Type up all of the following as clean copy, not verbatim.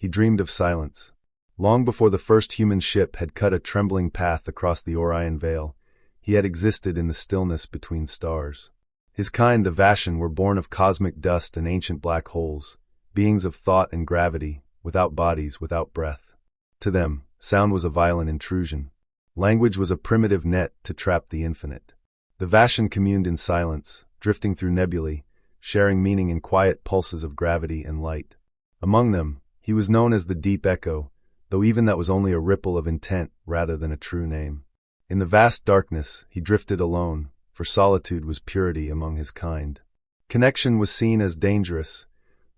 He dreamed of silence. Long before the first human ship had cut a trembling path across the Orion Veil, he had existed in the stillness between stars. His kind, the Vashan, were born of cosmic dust and ancient black holes, beings of thought and gravity, without bodies, without breath. To them, sound was a violent intrusion. Language was a primitive net to trap the infinite. The Vashan communed in silence, drifting through nebulae, sharing meaning in quiet pulses of gravity and light. Among them, he was known as the Deep Echo, though even that was only a ripple of intent rather than a true name. In the vast darkness, he drifted alone, for solitude was purity among his kind. Connection was seen as dangerous,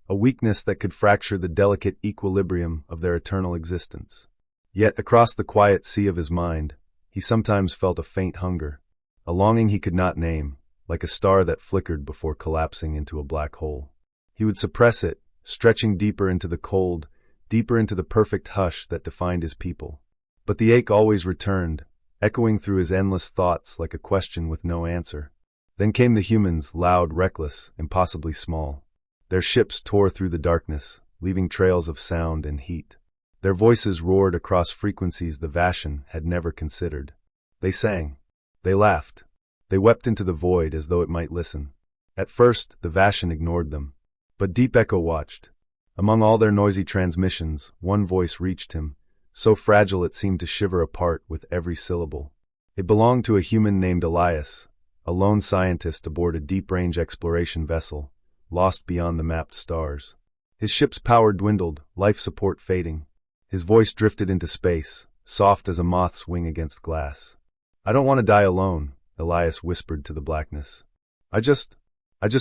a weakness that could fracture the delicate equilibrium of their eternal existence. Yet across the quiet sea of his mind, he sometimes felt a faint hunger, a longing he could not name, like a star that flickered before collapsing into a black hole. He would suppress it, stretching deeper into the cold, deeper into the perfect hush that defined his people. But the ache always returned, echoing through his endless thoughts like a question with no answer. Then came the humans, loud, reckless, impossibly small. Their ships tore through the darkness, leaving trails of sound and heat. Their voices roared across frequencies the Vashan had never considered. They sang. They laughed. They wept into the void as though it might listen. At first, the Vashan ignored them. But Deep Echo watched. Among all their noisy transmissions, one voice reached him, so fragile it seemed to shiver apart with every syllable. It belonged to a human named Elias, a lone scientist aboard a deep-range exploration vessel, lost beyond the mapped stars. His ship's power dwindled, life support fading. His voice drifted into space, soft as a moth's wing against glass. "I don't want to die alone," Elias whispered to the blackness. I just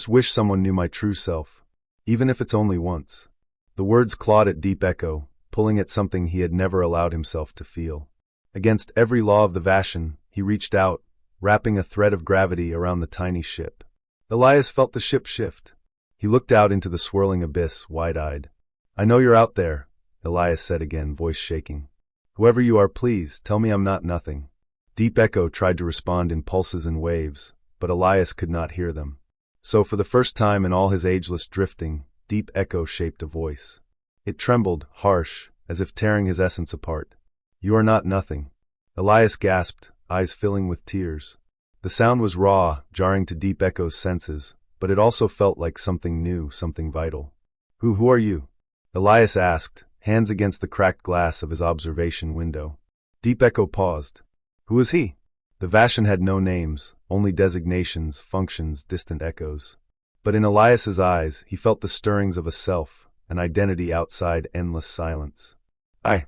wish someone knew my true self, even if it's only once." The words clawed at Deep Echo, pulling at something he had never allowed himself to feel. Against every law of the Vashan, he reached out, wrapping a thread of gravity around the tiny ship. Elias felt the ship shift. He looked out into the swirling abyss, wide-eyed. "I know you're out there," Elias said again, voice shaking. "Whoever you are, please, tell me I'm not nothing." Deep Echo tried to respond in pulses and waves, but Elias could not hear them. So for the first time in all his ageless drifting, Deep Echo shaped a voice. It trembled, harsh, as if tearing his essence apart. "You are not nothing." Elias gasped, eyes filling with tears. The sound was raw, jarring to Deep Echo's senses, but it also felt like something new, something vital. Who are you?" Elias asked, hands against the cracked glass of his observation window. Deep Echo paused. Who was he? The Vashan had no names, only designations, functions, distant echoes. But in Elias's eyes, he felt the stirrings of a self, an identity outside endless silence. I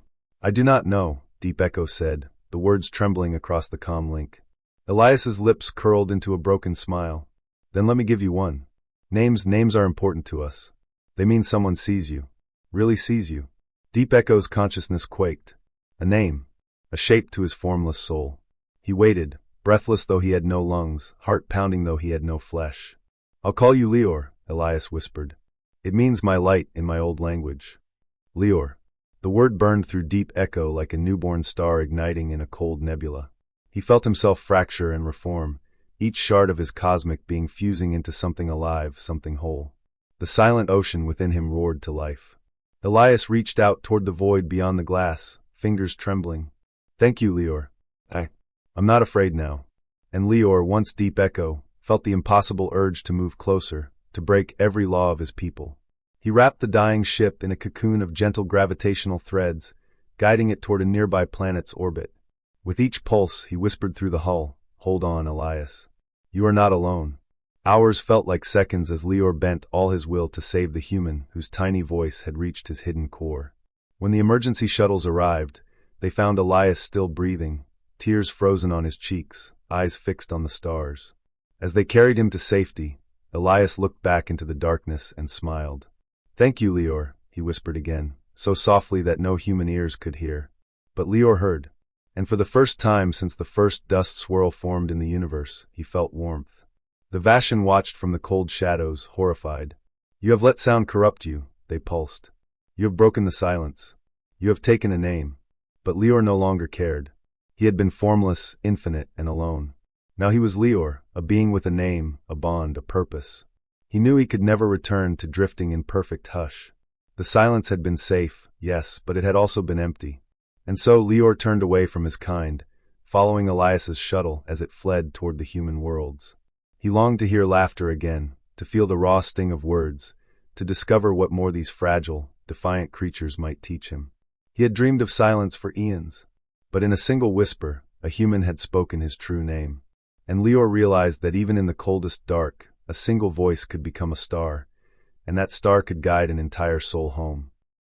do not know," Deep Echo said, the words trembling across the comm link. Elias's lips curled into a broken smile. "Then let me give you one. Names are important to us. They mean someone sees you. Really sees you." Deep Echo's consciousness quaked. A name. A shape to his formless soul. He waited, breathless though he had no lungs, heart pounding though he had no flesh. "I'll call you Leor," Elias whispered. "It means my light in my old language." Leor. The word burned through Deep Echo like a newborn star igniting in a cold nebula. He felt himself fracture and reform, each shard of his cosmic being fusing into something alive, something whole. The silent ocean within him roared to life. Elias reached out toward the void beyond the glass, fingers trembling. "Thank you, Leor. I'm not afraid now." And Leor, once Deep Echo, felt the impossible urge to move closer, to break every law of his people. He wrapped the dying ship in a cocoon of gentle gravitational threads, guiding it toward a nearby planet's orbit. With each pulse, he whispered through the hull, "Hold on, Elias. You are not alone." Hours felt like seconds as Leor bent all his will to save the human whose tiny voice had reached his hidden core. When the emergency shuttles arrived, they found Elias still breathing, tears frozen on his cheeks, eyes fixed on the stars. As they carried him to safety, Elias looked back into the darkness and smiled. "Thank you, Leor," he whispered again, so softly that no human ears could hear. But Leor heard, and for the first time since the first dust swirl formed in the universe, he felt warmth. The Vashan watched from the cold shadows, horrified. "You have let sound corrupt you," they pulsed. "You have broken the silence. You have taken a name." But Leor no longer cared. He had been formless, infinite, and alone. Now he was Leor, a being with a name, a bond, a purpose. He knew he could never return to drifting in perfect hush. The silence had been safe, yes, but it had also been empty. And so Lior turned away from his kind, following Elias's shuttle as it fled toward the human worlds. He longed to hear laughter again, to feel the raw sting of words, to discover what more these fragile, defiant creatures might teach him. He had dreamed of silence for eons, but in a single whisper, a human had spoken his true name. And Lior realized that even in the coldest dark, a single voice could become a star, and that star could guide an entire soul home.